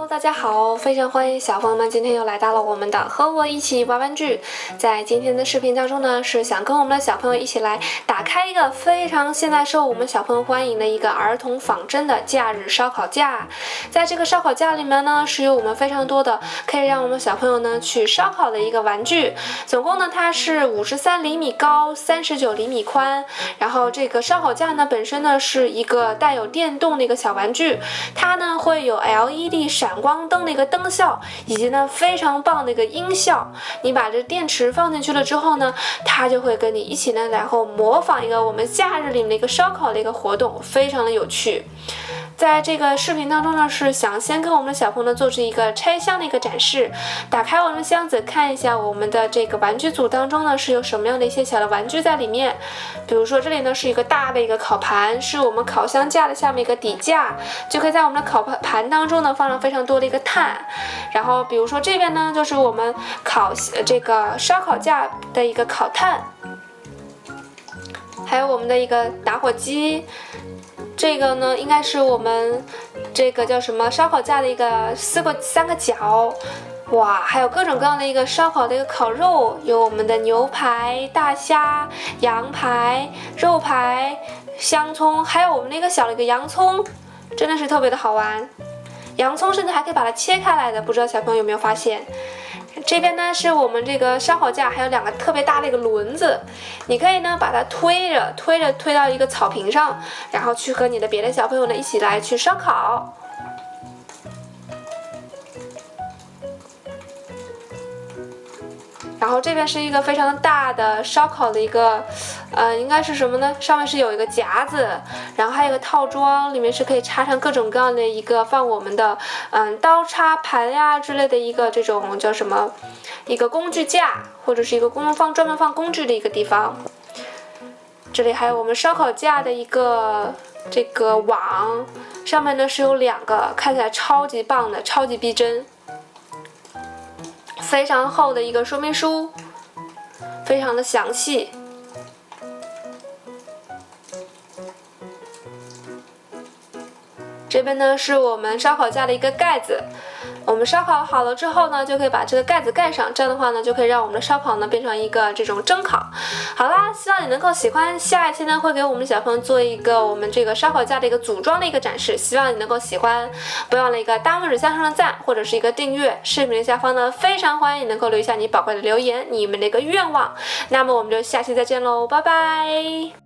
Hello， 大家好，非常欢迎小朋友们今天又来到了我们的和我一起玩玩具。在今天的视频当中呢，是想跟我们的小朋友一起来打开一个非常现在受我们小朋友欢迎的一个儿童仿真的假日烧烤架。在这个烧烤架里面呢，是有我们非常多的可以让我们小朋友呢去烧烤的一个玩具。总共呢，它是53厘米高，39厘米宽。然后这个烧烤架呢本身呢是一个带有电动的一个小玩具，它呢会有 LED 闪光灯的一个灯效，以及呢非常棒的一个音效。你把这电池放进去了之后呢，它就会跟你一起呢，然后模仿一个我们假日里面的一个烧烤的一个活动，非常的有趣。在这个视频当中呢，是想先跟我们的小朋友呢做出一个拆箱的一个展示。打开我们的箱子，看一下我们的这个玩具组当中呢是有什么样的一些小的玩具在里面。比如说这里呢是一个大的一个烤盘，是我们烤箱架的下面一个底架，就可以在我们的烤盘当中呢放上非常多的一个炭。然后比如说这边呢就是我们这个烧烤架的一个烤炭，还有我们的一个打火机。这个呢，应该是我们这个叫什么烧烤架的一个三个角，哇，还有各种各样的一个烧烤的一个烤肉，有我们的牛排、大虾、羊排、肉排、香葱，还有我们那个小的一个洋葱，真的是特别的好玩。洋葱甚至还可以把它切开来的，不知道小朋友有没有发现？这边呢是我们这个烧烤架，还有两个特别大的一个轮子，你可以呢把它推到一个草坪上，然后去和你的别的小朋友呢一起来去烧烤。然后这边是一个非常大的烧烤的一个，应该是什么呢？上面是有一个夹子，然后还有一个套装，里面是可以插上各种各样的一个放我们的，刀叉盘呀之类的一个这种叫什么，一个工具架，或者是一个专门放工具的一个地方。这里还有我们烧烤架的一个这个网，上面呢是有2个，看起来超级棒的，超级逼真。非常厚的一个说明书，非常的详细。这边呢是我们烧烤架的一个盖子，我们烧烤好了之后呢，就可以把这个盖子盖上，这样的话呢，就可以让我们的烧烤呢变成一个这种蒸烤。好啦，希望你能够喜欢。下一期呢会给我们的小朋友做一个我们这个烧烤架的一个组装的一个展示，希望你能够喜欢。不要忘了一个大拇指向上的赞，或者是一个订阅。视频的下方呢，非常欢迎你能够留下你宝贵的留言，你们的一个愿望。那么我们就下期再见喽，拜拜。